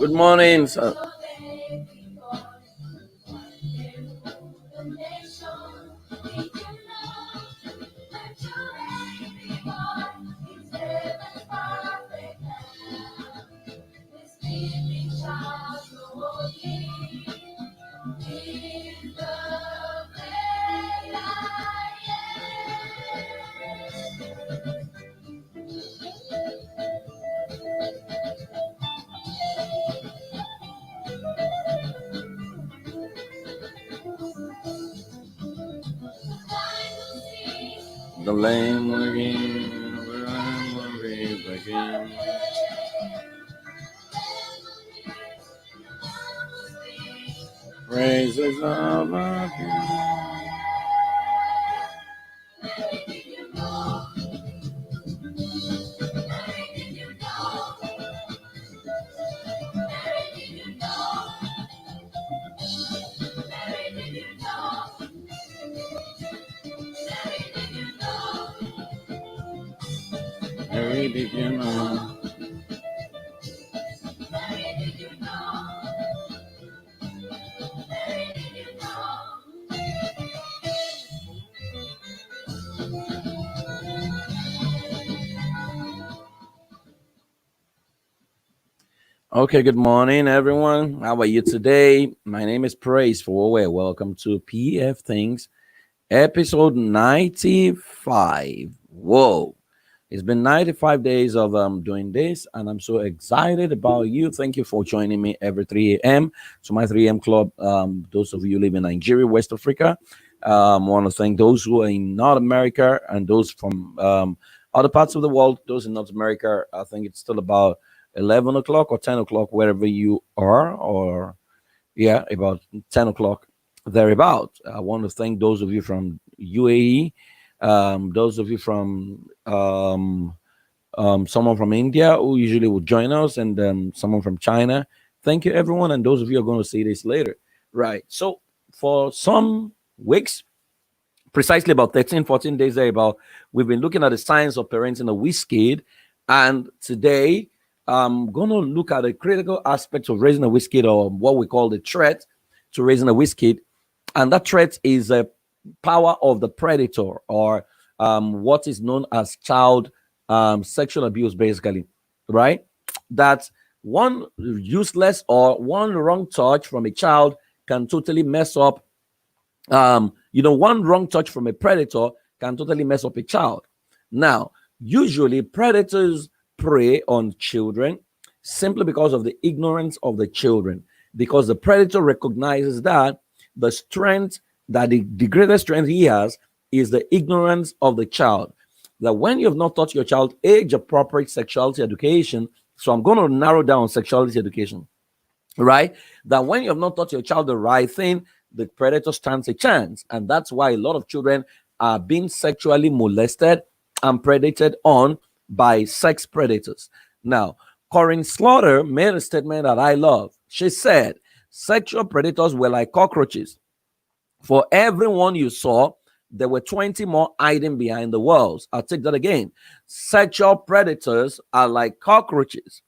Good morning, sir. The lame will begin. Praises of our King. Mary, did you know? Okay, good morning, everyone. How are you today? My name is Praise Forward. Welcome to PFthinks, episode 95. Whoa. It's been 95 days of doing this, and I'm so excited about you. Thank you for joining me every 3 a.m. to my 3 a.m. club. Those of you live in Nigeria, West Africa, I want to thank those who are in North America and those from other parts of the world. Those in North America, I think it's still about 11 o'clock or 10 o'clock, wherever you are, or yeah, about 10 o'clock, thereabout. I want to thank those of you from UAE, those of you from someone from India who usually would join us, and someone from China. Thank you, everyone. And those of you are going to see this later. Right. So for some weeks, precisely about 13, 14 days there, about we've been looking at the science of parenting a WHIZKID. And today, I'm going to look at the critical aspects of raising a WHIZKID, or what we call the threat to raising a WHIZKID. And that threat is a power of the predator, or what is known as child sexual abuse, basically, right? That one useless or one wrong touch from a child can totally mess up. One wrong touch from a predator can totally mess up a child. Now, usually predators prey on children simply because of the ignorance of the children, because the predator recognizes that the strength, that the greatest strength he has is the ignorance of the child. That when you have not taught your child age-appropriate sexuality education, so I'm going to narrow down sexuality education, right? That when you have not taught your child the right thing, the predator stands a chance. And that's why a lot of children are being sexually molested and predated on by sex predators. Now, Corinne Slaughter made a statement that I love. She said, sexual predators were like cockroaches. For every one you saw, there were 20 more hiding behind the walls. I'll take that again. Sexual predators are like cockroaches.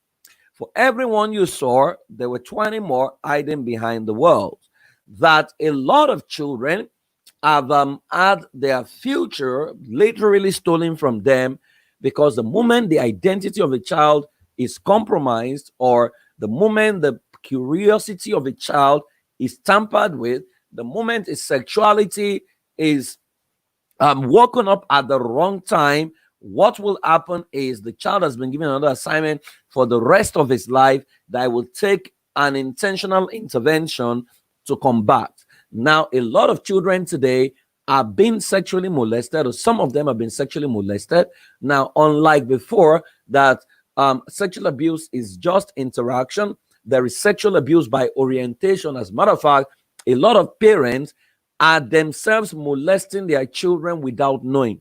For everyone you saw, there were 20 more hiding behind the walls. That a lot of children have had their future literally stolen from them, because the moment the identity of a child is compromised, or the moment the curiosity of a child is tampered with, the moment his sexuality is woken up at the wrong time, what will happen is the child has been given another assignment for the rest of his life that will take an intentional intervention to combat. Now, a lot of children today are being sexually molested, or some of them have been sexually molested. Now, unlike before, that sexual abuse is just interaction, there is sexual abuse by orientation. As a matter of fact, a lot of parents are themselves molesting their children without knowing.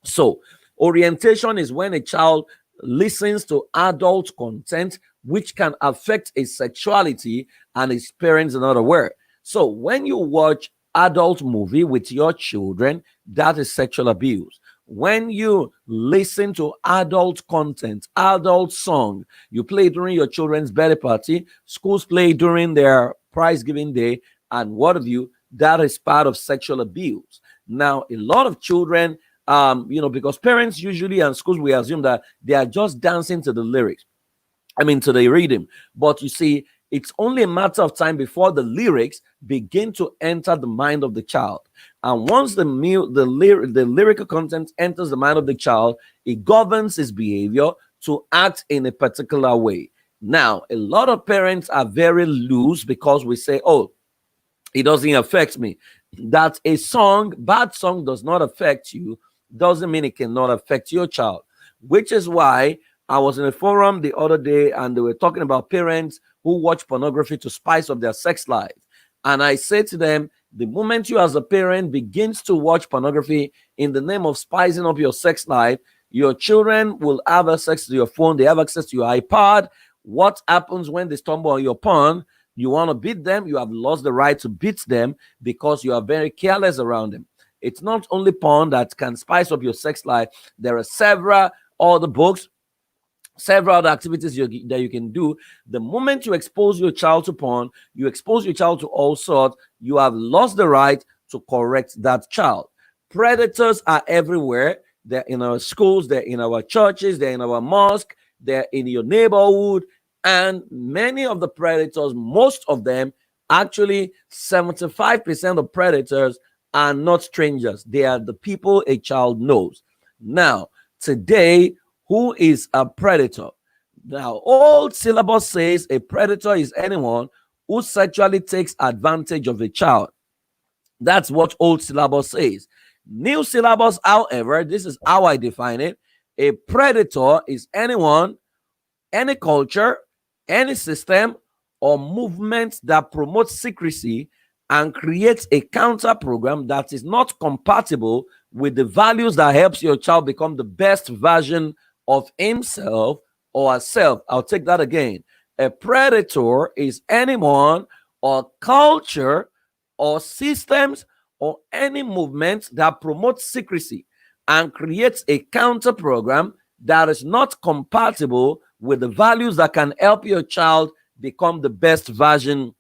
So, orientation is when a child listens to adult content which can affect his sexuality and his parents are not aware. So, when you watch adult movie with your children, that is sexual abuse. When you listen to adult content, adult song, you play during your children's birthday party, schools play during their prize giving day, and what have you, that is part of sexual abuse. Now, a lot of children, because parents usually and schools, we assume that they are just dancing to the lyrics. I mean, to the rhythm. But you see, it's only a matter of time before the lyrics begin to enter the mind of the child. And once the lyrical content enters the mind of the child, it governs his behavior to act in a particular way. Now, a lot of parents are very loose because we say, oh, it doesn't affect me. That a bad song does not affect you, doesn't mean it cannot affect your child. Which is why I was in a forum the other day and they were talking about parents who watch pornography to spice up their sex life. And I said to them, the moment you as a parent begins to watch pornography in the name of spicing up your sex life, your children will have access to your phone, they have access to your iPad. What happens when they stumble on your porn? You want to beat them, you have lost the right to beat them because you are very careless around them. It's not only porn that can spice up your sex life. There are several other books, several other activities that you can do. The moment you expose your child to porn, you expose your child to all sorts, you have lost the right to correct that child. Predators are everywhere. They're in our schools, they're in our churches, they're in our mosque, they're in your neighborhood. And many of the predators, most of them, actually 75% of predators are not strangers. They are the people a child knows. Now, today, who is a predator? Now, old syllabus says a predator is anyone who sexually takes advantage of a child. That's what old syllabus says. New syllabus, however, this is how I define it. A predator is anyone, any culture, any system or movement that promotes secrecy and creates a counter program that is not compatible with the values that helps your child become the best version of himself or herself. I'll take that again. A predator is anyone or culture or systems or any movement that promotes secrecy and creates a counter program that is not compatible with the values that can help your child become the best version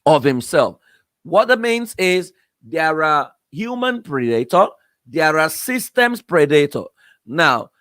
of himself. What that means is there are human predator, there are systems predator. Now,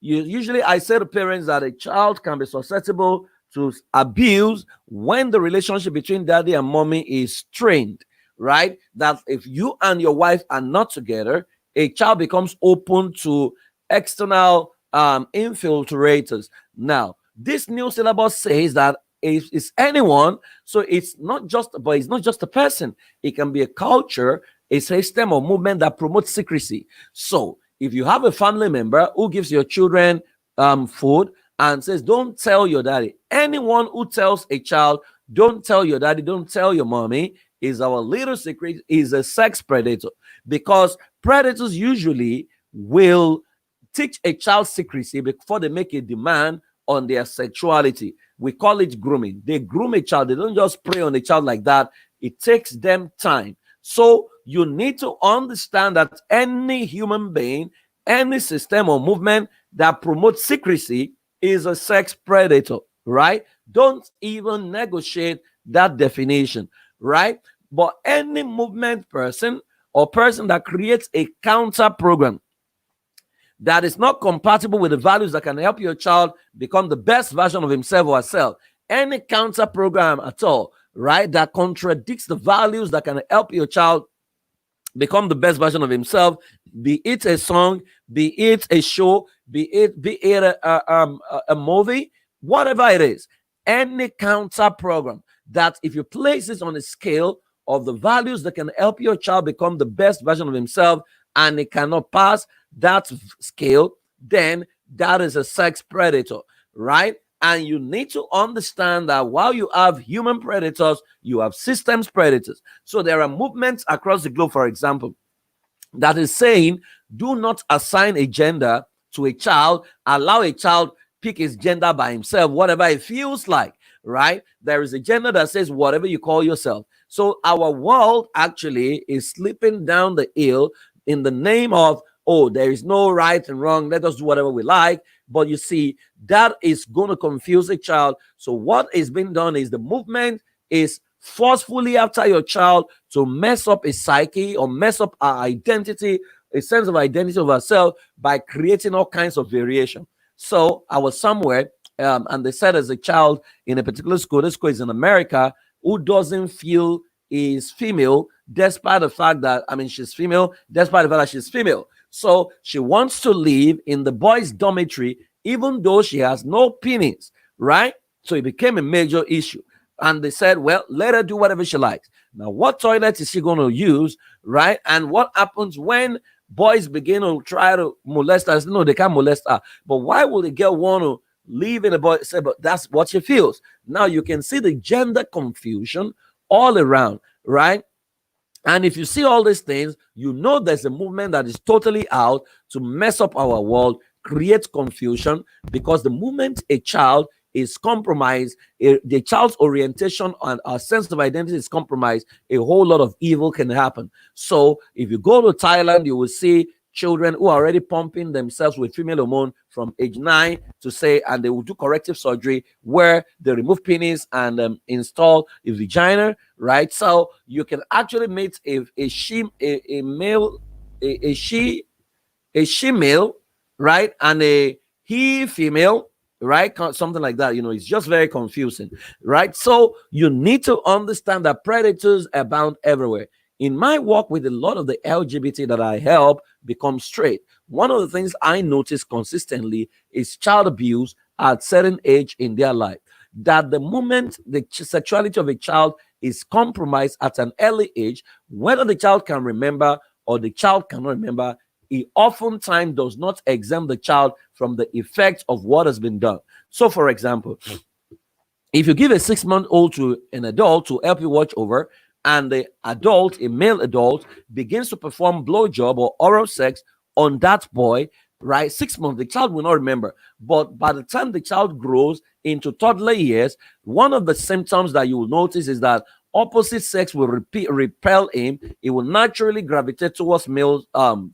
usually I say to parents that a child can be susceptible to abuse when the relationship between daddy and mommy is strained, right? That if you and your wife are not together, a child becomes open to external infiltrators. Now, this new syllabus says that it's anyone, so it's not just a person. It can be a culture, a system or movement that promotes secrecy. So if you have a family member who gives your children food and says, don't tell your daddy, anyone who tells a child, don't tell your daddy, don't tell your mommy, is our little secret, is a sex predator. Because predators usually will teach a child secrecy before they make a demand on their sexuality. We call it grooming. They groom a child. They don't just prey on a child like that. It takes them time. So you need to understand that any human being, any system or movement that promotes secrecy is a sex predator, right? Don't even negotiate that definition, right? But any movement person or person that creates a counter program that is not compatible with the values that can help your child become the best version of himself or herself, any counter program at all, right, that contradicts the values that can help your child become the best version of himself, be it a song, be it a show, be it a movie, whatever it is, any counter program that if you place this on a scale of the values that can help your child become the best version of himself, and it cannot pass that scale, then that is a sex predator, right? And you need to understand that while you have human predators, you have systems predators. So there are movements across the globe, for example, that is saying, do not assign a gender to a child, allow a child pick his gender by himself, whatever it feels like, right? There is a gender that says whatever you call yourself. So our world actually is slipping down the hill in the name of, oh, there is no right and wrong, let us do whatever we like. But you see, that is going to confuse a child. So what is being done is the movement is forcefully after your child to mess up his psyche or mess up our identity, a sense of identity of ourselves, by creating all kinds of variation. So I was somewhere, and they said, as a child in a particular school, this school is in America, who doesn't feel is female, despite the fact that, I mean, she's female, despite the fact that she's female. So she wants to live in the boys' dormitory, even though she has no penis, right? So it became a major issue. And they said, well, let her do whatever she likes. Now, what toilet is she going to use, right? And what happens when boys begin to try to molest her? No, they can't molest her. But why would the girl want to live in a boy? Say, but that's what she feels. Now, you can see the gender confusion all around, right? And if you see all these things, you know there's a movement that is totally out to mess up our world, create confusion, because the moment a child is compromised, the child's orientation and our sense of identity is compromised, a whole lot of evil can happen. So if you go to Thailand, you will see children who are already pumping themselves with female hormone from age 9 to say, and they will do corrective surgery where they remove penis and install a vagina, right? So you can actually meet a male, a she male, right, and a he female, right? Something like that. It's just very confusing, right? So you need to understand that predators abound everywhere. In my work with a lot of the LGBT that I help become straight, one of the things I notice consistently is child abuse at certain age in their life. That the moment the sexuality of a child is compromised at an early age, whether the child can remember or the child cannot remember, it oftentimes does not exempt the child from the effects of what has been done. So, for example, if you give a 6-month-old to an adult to help you watch over, and the adult, a male adult, begins to perform blowjob or oral sex on that boy, right? 6 months, the child will not remember. But by the time the child grows into toddler years, one of the symptoms that you will notice is that opposite sex will repel him. He will naturally gravitate towards male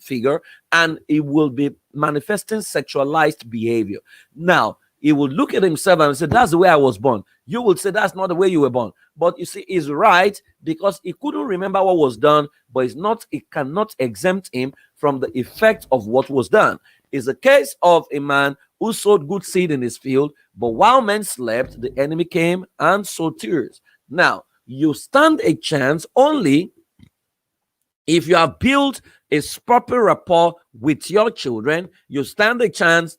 figure, and he will be manifesting sexualized behavior. Now, he will look at himself and say, that's the way I was born. You will say, that's not the way you were born. But you see, he's right, because he couldn't remember what was done, but it cannot exempt him from the effect of what was done. It's a case of a man who sowed good seed in his field, but while men slept, the enemy came and sowed tears. Now, you stand a chance only if you have built a proper rapport with your children. You stand a chance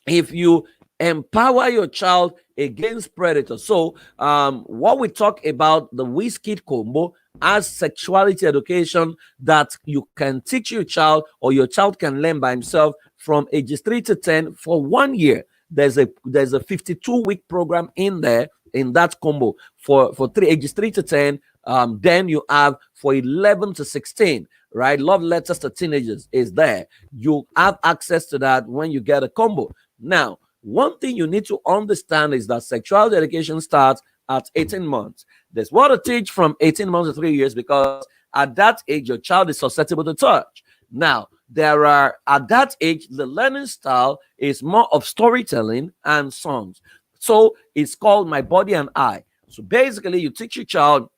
if you empower your child against predators. So what we talk about, the WHIZKID combo, as sexuality education that you can teach your child, or your child can learn by himself from ages 3 to 10 for 1 year. There's a 52-week program in there, in that combo for ages 3 to 10. Then you have for 11 to 16, right? Love letters to teenagers is there. You have access to that when you get a combo. Now, one thing you need to understand is that sexual education starts at 18 months. There's what to teach from 18 months to 3 years, because at that age, your child is susceptible to touch. Now, at that age, the learning style is more of storytelling and songs. So it's called My Body and I. So basically, you teach your child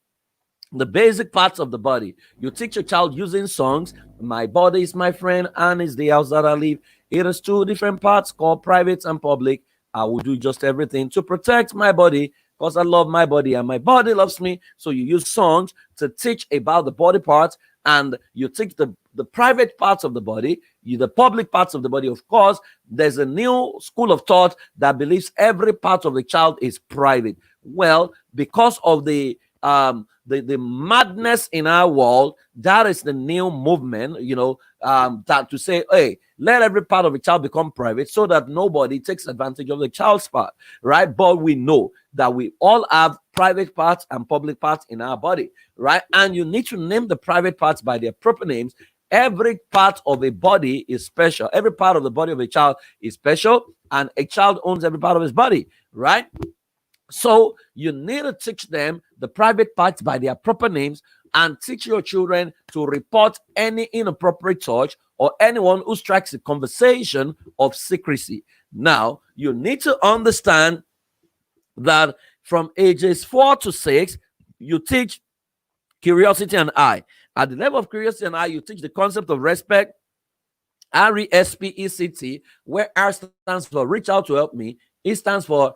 the basic parts of the body. You teach your child using songs. My body is my friend, and is the house that I live. It has 2 different parts called private and public. I will do just everything to protect my body, because I love my body and my body loves me. So you use songs to teach about the body parts, and you teach the private parts of the body, the public parts of the body. Of course, there's a new school of thought that believes every part of the child is private. Well, because of the the madness in our world. That is the new movement, that to say, hey, let every part of a child become private so that nobody takes advantage of the child's part, right? But we know that we all have private parts and public parts in our body, right? And you need to name the private parts by their proper names. Every part of a body is special. Every part of the body of a child is special, and a child owns every part of his body, right? So you need to teach them the private parts by their proper names, and teach your children to report any inappropriate touch or anyone who strikes a conversation of secrecy. Now, you need to understand that from ages 4 to 6, you teach curiosity and I. At the level of curiosity and I, you teach the concept of respect, RESPECT, where R stands for reach out to help me, E stands for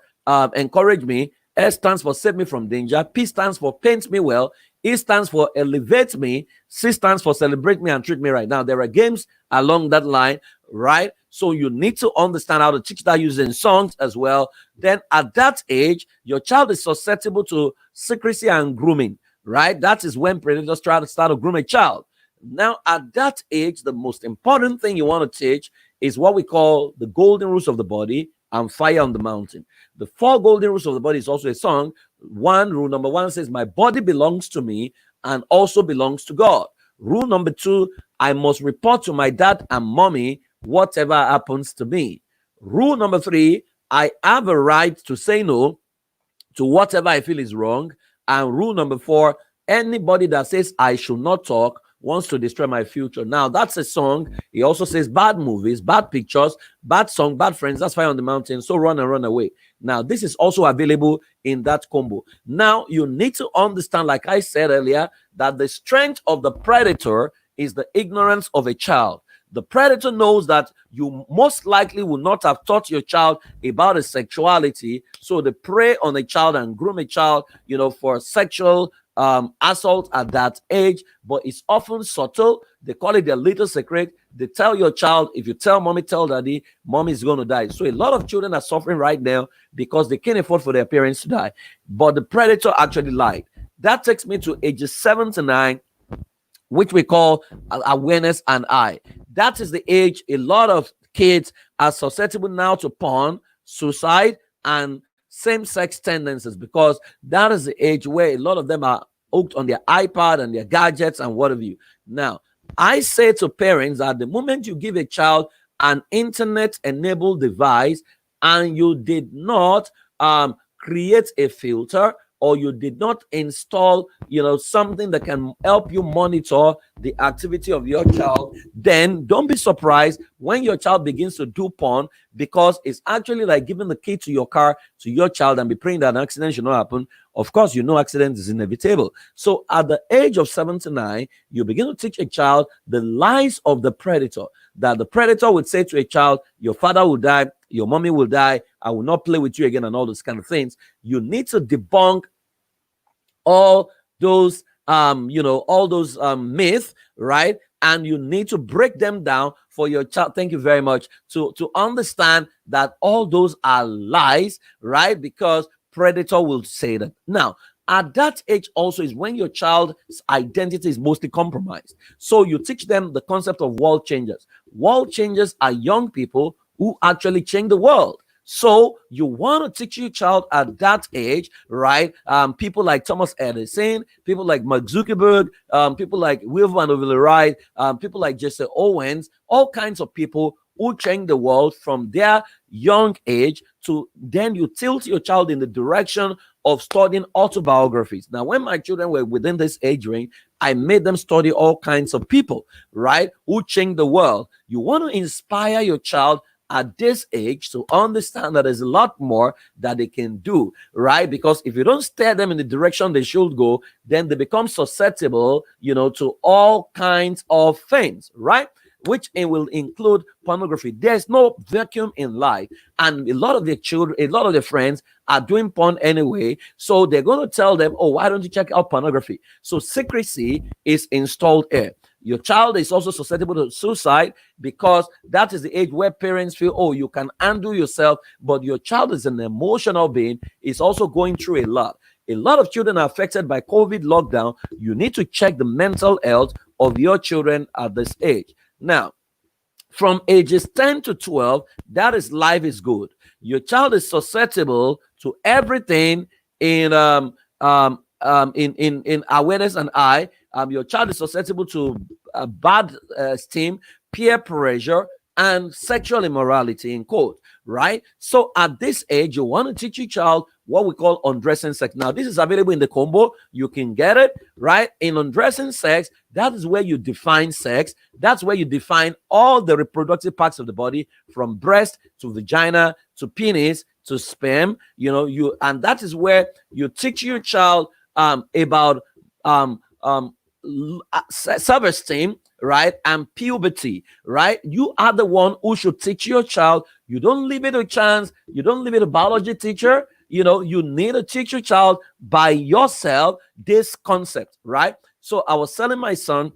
encourage me, S stands for save me from danger, P stands for paint me well, E stands for elevate me, C stands for celebrate me and treat me right. Now, there are games along that line, right? So you need to understand how to teach that using songs as well. Then at that age, your child is susceptible to secrecy and grooming, right? That is when predators try to start to groom a child. Now, at that age, the most important thing you want to teach is what we call the golden rules of the body and fire on the mountain. The 4 golden rules of the body is also a song. Rule number 1 says, my body belongs to me and also belongs to God. Rule number 2, I must report to my dad and mommy whatever happens to me. Rule number 3, I have a right to say no to whatever I feel is wrong. And rule number 4, anybody that says I should not talk wants to destroy my future. Now, that's a song. He also says bad movies, bad pictures, bad song, bad friends. That's fire on the mountain. So run and run away. Now, this is also available in that combo. Now, you need to understand, like I said earlier, that the strength of the predator is the ignorance of a child. The predator knows that you most likely will not have taught your child about his sexuality. So they prey on a child and groom a child, for sexual assault at that age. But it's often subtle. They call it their little secret. They tell your child, if you tell mommy, tell daddy, mommy is going to die. So a lot of children are suffering right now because they can't afford for their parents to die. But the predator actually lied. That takes me to ages 7 to 9, which we call awareness and I. That is the age a lot of kids are susceptible now to porn, suicide, and same-sex tendencies, because that is the age where a lot of them are hooked on their iPad and their gadgets and what have you. Now, I say to parents that the moment you give a child an internet-enabled device and you did not create a filter, or you did not install, something that can help you monitor the activity of your child, then don't be surprised when your child begins to do porn, because it's actually like giving the key to your car to your child and be praying that an accident should not happen. Of course, accident is inevitable. So at the age of 7 to 9, you begin to teach a child the lies of the predator, that the predator would say to a child, your father will die, your mommy will die, I will not play with you again, and all those kind of things. You need to debunk all those myths, right? And you need to break them down for your child. Thank you very much. To understand that all those are lies, right? Because predator will say that. Now, at that age also is when your child's identity is mostly compromised. So you teach them the concept of world changers. World changers are young people who actually change the world. So you want to teach your child at that age, right? People like Thomas Edison, people like Mark Zuckerberg, people like Wilf Van Overlery, people like Jesse Owens, all kinds of people who change the world from their young age. To then you tilt your child in the direction of studying autobiographies. Now, when my children were within this age range, I made them study all kinds of people, right, who changed the world. You want to inspire your child at this age to understand that there's a lot more that they can do, right? Because if you don't steer them in the direction they should go, then they become susceptible, to all kinds of things, right? Which it will include pornography. There's no vacuum in life, and a lot of their children, a lot of their friends are doing porn anyway, so they're going to tell them, oh, why don't you check out pornography? So secrecy is installed here. Your child is also susceptible to suicide, because that is the age where parents feel, oh, you can undo yourself, but your child is an emotional being, is also going through a lot. a lot of children are affected by COVID lockdown. You need to check the mental health of your children at this age. Now, from ages 10 to 12, that is life is good. Your child is susceptible to everything in in awareness and I. Your child is susceptible to bad esteem, peer pressure, and sexual immorality, in quote, right? So at this age, you want to teach your child what we call undressing sex. Now, this is available in the combo. You can get it, right? In undressing sex, that is where you define sex. That's where you define all the reproductive parts of the body, from breast to vagina to penis to sperm, and that is where you teach your child about self-esteem, right, and puberty, right? You are the one who should teach your child. You don't leave it a chance. You don't leave it a biology teacher. You need to teach your child by yourself this concept, right? So I was telling my son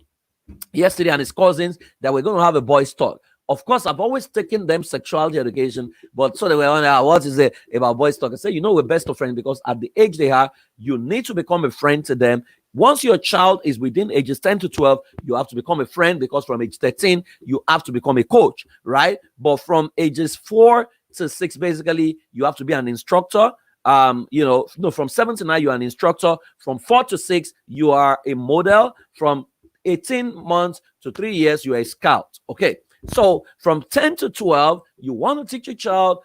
yesterday and his cousins that we're going to have a boys' talk. Of course, I've always taken them sexuality education, but so they were wondering, what is it about boys' talk? I say, we're best of friends, because at the age they are, you need to become a friend to them. Once your child is within ages 10 to 12, you have to become a friend, because from age 13, you have to become a coach, right? But from ages 4 to 6, basically, you have to be an instructor. From 7 to 9, you're an instructor. From 4 to 6, you are a model. From 18 months to 3 years, you're a scout. Okay. So from 10 to 12, you want to teach your child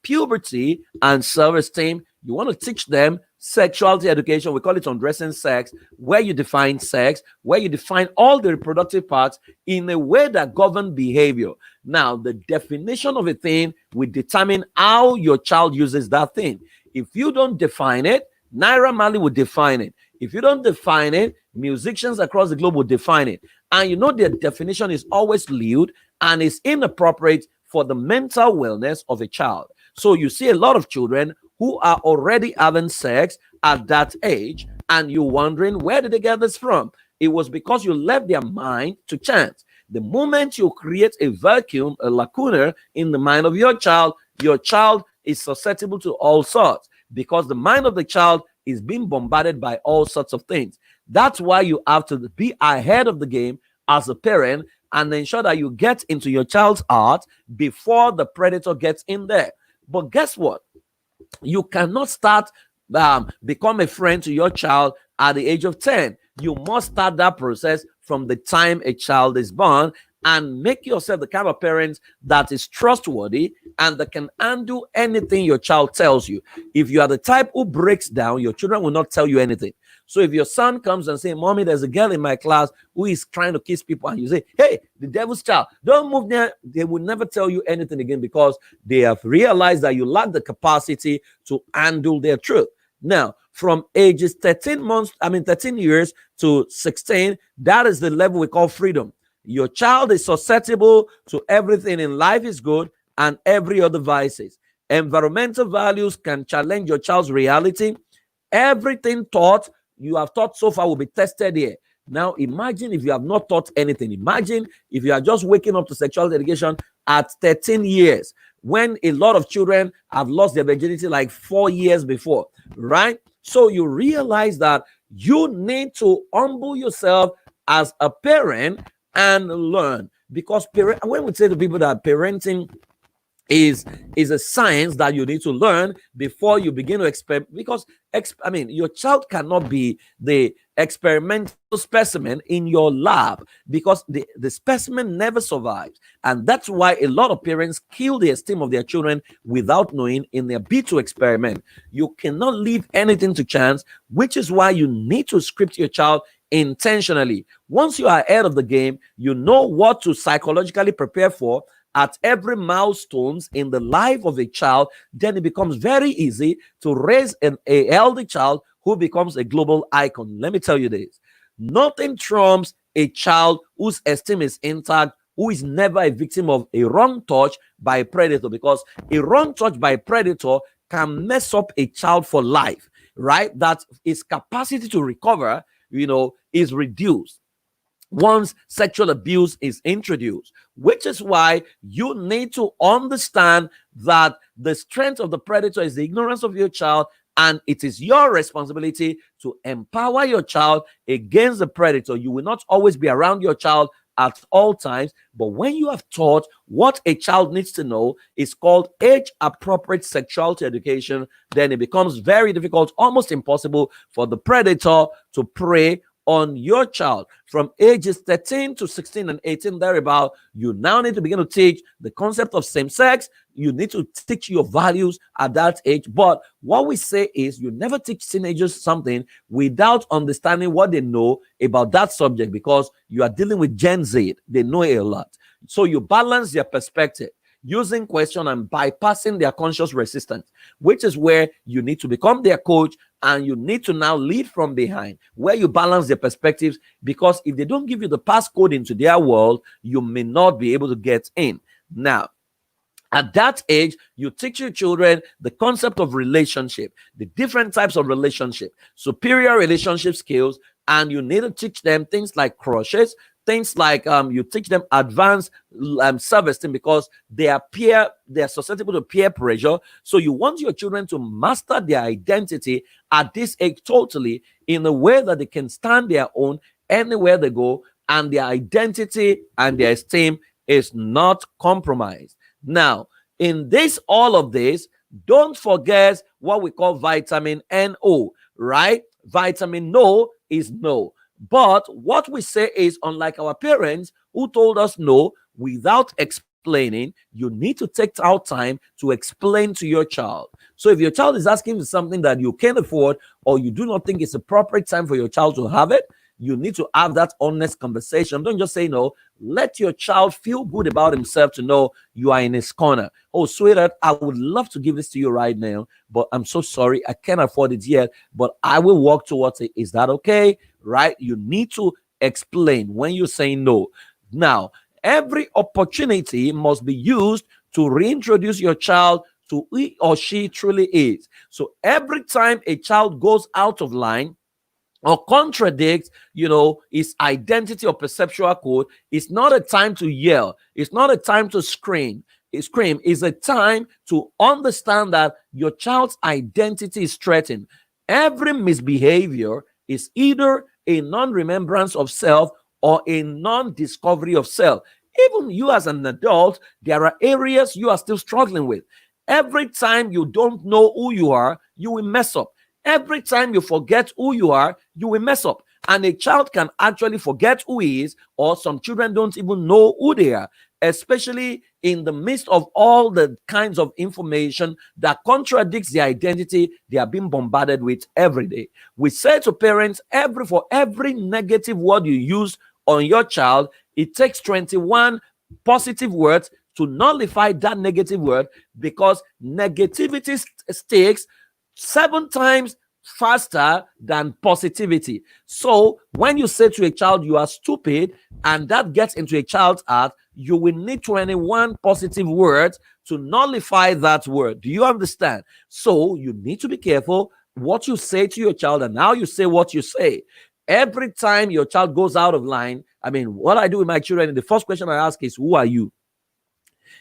puberty and self-esteem. You want to teach them sexuality education. We call it undressing sex, where you define sex, where you define all the reproductive parts in a way that govern behavior. Now, the definition of a thing will determine how your child uses that thing. If you don't define it, Naira Marley will define it. If you don't define it, musicians across the globe will define it. And their definition is always lewd and is inappropriate for the mental wellness of a child. So you see a lot of children who are already having sex at that age, and you're wondering, where did they get this from? It was because you left their mind to chance. The moment you create a vacuum, a lacuna in the mind of your child is susceptible to all sorts, because the mind of the child is being bombarded by all sorts of things. That's why you have to be ahead of the game as a parent and ensure that you get into your child's heart before the predator gets in there. But guess what? You cannot start become a friend to your child at the age of 10. You must start that process from the time a child is born, and make yourself the kind of parent that is trustworthy and that can undo anything your child tells you. If you are the type who breaks down, your children will not tell you anything. So if your son comes and say, "Mommy, there's a girl in my class who is trying to kiss people," and you say, "Hey, the devil's child, don't move there," they will never tell you anything again, because they have realized that you lack the capacity to handle their truth. Now, from ages 13 years to 16, that is the level we call freedom. Your child is susceptible to everything in life is good and every other vices. Environmental values can challenge your child's reality. Everything you have taught so far will be tested here. Now, imagine if you have not taught anything. Imagine if you are just waking up to sexual education at 13 years, when a lot of children have lost their virginity like 4 years before, right? So you realize that you need to humble yourself as a parent and learn, because when we say to people that parenting is a science that you need to learn before you begin to experiment, because your child cannot be the experimental specimen in your lab, because the specimen never survives. And that's why a lot of parents kill the esteem of their children without knowing, in their bid to experiment. You cannot leave anything to chance, which is why you need to script your child intentionally. Once you are ahead of the game, you know what to psychologically prepare for at every milestones in the life of a child. Then it becomes very easy to raise a healthy child who becomes a global icon. Let me tell you this: nothing trumps a child whose esteem is intact, who is never a victim of a wrong touch by a predator, because a wrong touch by a predator can mess up a child for life, right? That his capacity to recover is reduced once sexual abuse is introduced, which is why you need to understand that the strength of the predator is the ignorance of your child, And it is your responsibility to empower your child against the predator. You will not always be around your child at all times, but when you have taught what a child needs to know is called age appropriate sexuality education, then it becomes very difficult, almost impossible for the predator to prey on your child. From ages 13 to 16 and 18 thereabout, you now need to begin to teach the concept of same sex. You need to teach your values at that age. But what we say is you never teach teenagers something without understanding what they know about that subject, because you are dealing with Gen Z. They know a lot. So you balance their perspective using question and bypassing their conscious resistance, which is where you need to become their coach, and you need to now lead from behind, where you balance their perspectives, because if they don't give you the passcode into their world, you may not be able to get in. Now, at that age, you teach your children the concept of relationship, the different types of relationship, superior relationship skills, and you need to teach them things like crushes, things like you teach them advanced self-esteem, because they are susceptible to peer pressure. So you want your children to master their identity at this age totally, in a way that they can stand their own anywhere they go, and their identity and their esteem is not compromised. Now, in all of this, don't forget what we call vitamin NO, right? Vitamin no is no. But what we say is, unlike our parents who told us no without explaining, you need to take out time to explain to your child. So if your child is asking for something that you can't afford, or you do not think it's appropriate time for your child to have it, you need to have that honest conversation. Don't just say no. Let your child feel good about himself to know you are in his corner. Oh, sweetheart, I would love to give this to you right now, but I'm so sorry, I can't afford it yet, but I will work towards it. Is that okay? Right? You need to explain when you say no. Now, every opportunity must be used to reintroduce your child to who he or she truly is. So every time a child goes out of line or contradicts, his identity or perceptual code, it's not a time to yell. It's not a time to scream. It's a time to understand that your child's identity is threatened. Every misbehavior is either a non-remembrance of self or a non-discovery of self. Even you as an adult, there are areas you are still struggling with. Every time you don't know who you are, you will mess up. Every time you forget who you are, you will mess up. And a child can actually forget who he is, or some children don't even know who they are, especially in the midst of all the kinds of information that contradicts the identity they are being bombarded with every day. We say to parents, for every negative word you use on your child, it takes 21 positive words to nullify that negative word, because negativity sticks 7 times faster than positivity. So when you say to a child you are stupid, and that gets into a child's heart, you will need 21 positive words to nullify that word. Do you understand? So you need to be careful what you say to your child and how you say what you say. Every time your child goes out of line, what I do with my children, the first question I ask is, who are you?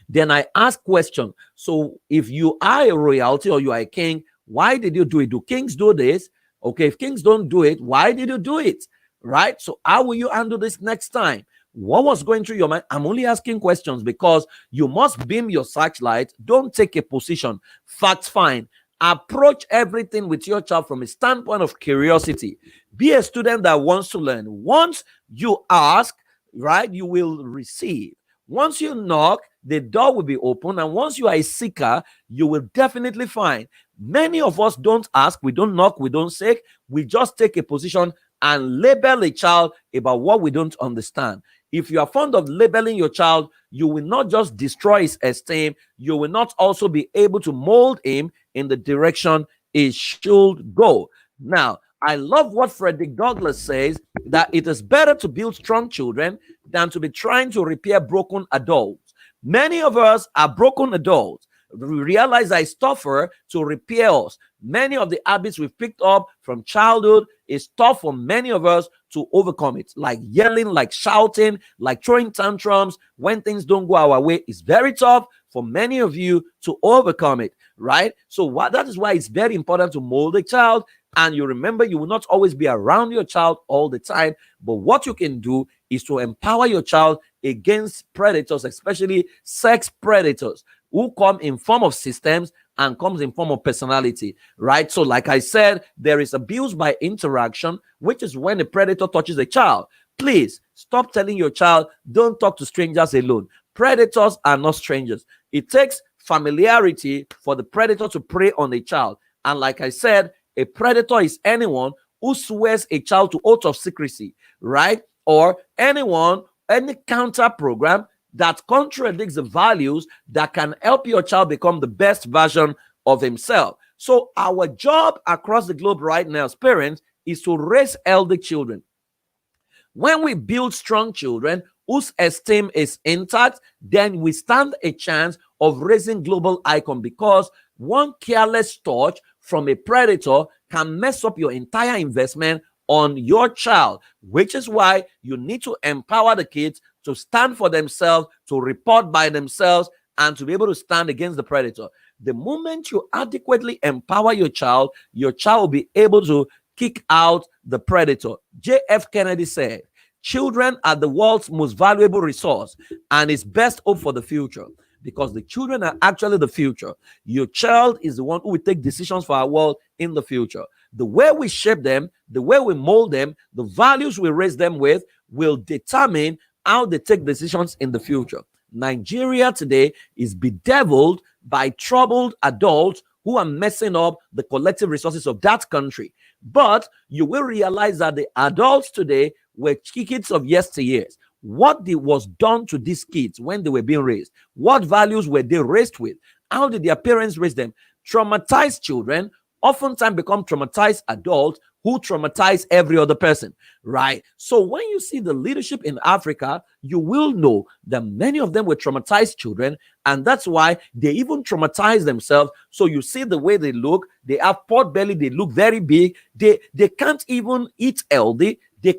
Then I ask question. So if you are a royalty or you are a king, why did you do it? Do kings do this? Okay, if kings don't do it, why did you do it? Right? So how will you handle this next time? What was going through your mind? I'm only asking questions because you must beam your searchlight. Don't take a position. Facts fine. Approach everything with your child from a standpoint of curiosity. Be a student that wants to learn. Once you ask, right, you will receive. Once you knock, the door will be open. And once you are a seeker, you will definitely find. Many of us don't ask, we don't knock, we don't seek. We just take a position and label a child about what we don't understand. If you are fond of labeling your child, you will not just destroy his esteem, you will not also be able to mold him in the direction he should go. Now, I love what Frederick Douglass says, that it is better to build strong children than to be trying to repair broken adults. Many of us are broken adults. We realize that it's tougher to repair us. Many of the habits we've picked up from childhood is tough for many of us to overcome it. Like yelling, like shouting, like throwing tantrums when things don't go our way is very tough for many of you to overcome it, right? So that is why it's very important to mold a child. And you remember, you will not always be around your child all the time, but what you can do is to empower your child against predators, especially sex predators, who come in form of systems and comes in form of personality, right? So like I said, there is abuse by interaction, which is when a predator touches a child. Please stop telling your child, don't talk to strangers alone. Predators are not strangers. It takes familiarity for the predator to prey on a child. And like I said, a predator is anyone who swears a child to oath of secrecy, right? Or any counter program that contradicts the values that can help your child become the best version of himself. So our job across the globe right now as parents is to raise healthy children. When we build strong children whose esteem is intact, then we stand a chance of raising global icon, because one careless touch from a predator can mess up your entire investment on your child, which is why you need to empower the kids to stand for themselves, to report by themselves, and to be able to stand against the predator. The moment you adequately empower your child will be able to kick out the predator. J.F. Kennedy said, children are the world's most valuable resource and its best hope for the future, because the children are actually the future. Your child is the one who will take decisions for our world in the future. The way we shape them, the way we mold them, the values we raise them with will determine how they take decisions in the future. Nigeria today is bedeviled by troubled adults who are messing up the collective resources of that country. But you will realize that the adults today were kids of yesteryears. What was done to these kids when they were being raised? What values were they raised with? How did their parents raise them? Traumatized children oftentimes become traumatized adults who traumatize every other person, right? So when you see the leadership in Africa, you will know that many of them were traumatized children, and that's why they even traumatize themselves. So you see the way they look, they have pot belly, they look very big, they can't even eat healthy, they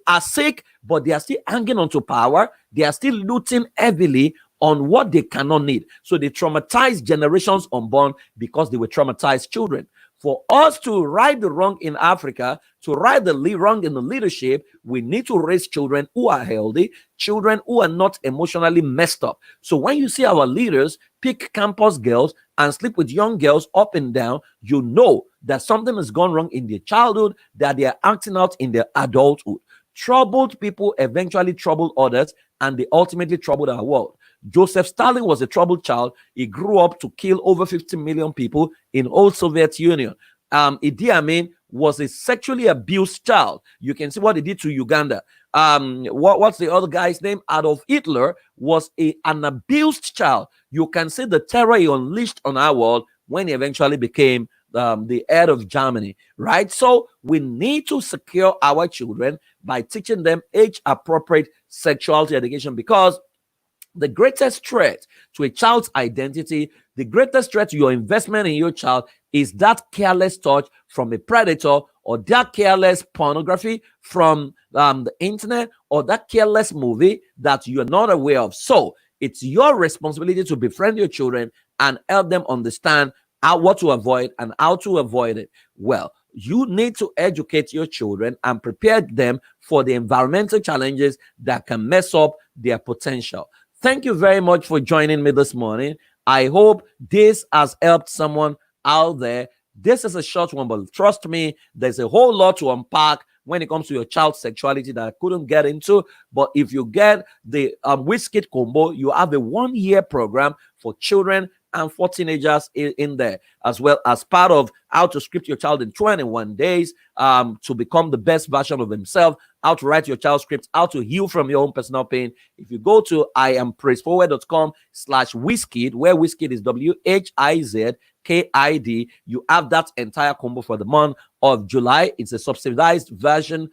are sick, but they are still hanging on to power, they are still looting heavily on what they cannot need. So they traumatize generations unborn because they were traumatized children. For us to right the wrong in Africa, to right the wrong in the leadership, we need to raise children who are healthy, children who are not emotionally messed up. So when you see our leaders pick campus girls and sleep with young girls up and down, you know that something has gone wrong in their childhood, that they are acting out in their adulthood. Troubled people eventually trouble others, and they ultimately troubled our world. Joseph Stalin was a troubled child. He grew up to kill over 50 million people in old Soviet Union. Idi Amin was a sexually abused child. You can see what he did to Uganda. What's the other guy's name? Adolf Hitler was an abused child. You can see the terror he unleashed on our world when he eventually became the head of Germany, right? So we need to secure our children by teaching them age-appropriate sexuality education, because the greatest threat to a child's identity, the greatest threat to your investment in your child is that careless touch from a predator, or that careless pornography from the internet, or that careless movie that you're not aware of. So it's your responsibility to befriend your children and help them understand what to avoid and how to avoid it. Well, you need to educate your children and prepare them for the environmental challenges that can mess up their potential. Thank you very much for joining me this morning. I hope this has helped someone out there. This is a short one, but trust me, there's a whole lot to unpack when it comes to your child's sexuality that I couldn't get into. But if you get the WHIZKID combo, you have a 1-year program for children and for teenagers in there, as well as part of how to script your child in 21 days to become the best version of himself, how to write your child's script, how to heal from your own personal pain. If you go to iampraiseforward.com/WHIZKID, where WHIZKID is WHIZKID, you have that entire combo for the month of July. It's a subsidized version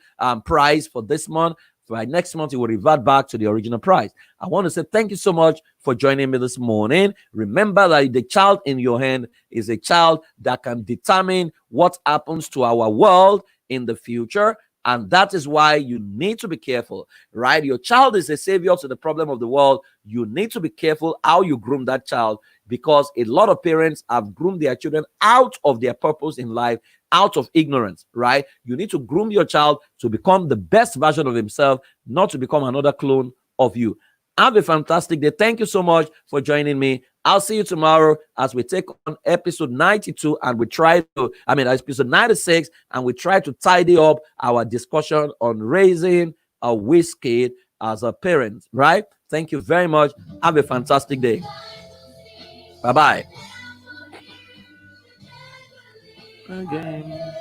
price for this month. By next month, it will revert back to the original price. I want to say thank you so much for joining me this morning. Remember that the child in your hand is a child that can determine what happens to our world in the future. And that is why you need to be careful, right? Your child is a savior to the problem of the world. You need to be careful how you groom that child, because a lot of parents have groomed their children out of their purpose in life, out of ignorance, right? You need to groom your child to become the best version of himself, not to become another clone of you. Have a fantastic day. Thank you so much for joining me. I'll see you tomorrow as we take on episode 92, and we try to, episode 96, and we try to tidy up our discussion on raising a WHIZKID as a parent, right? Thank you very much. Have a fantastic day. Bye bye. Again.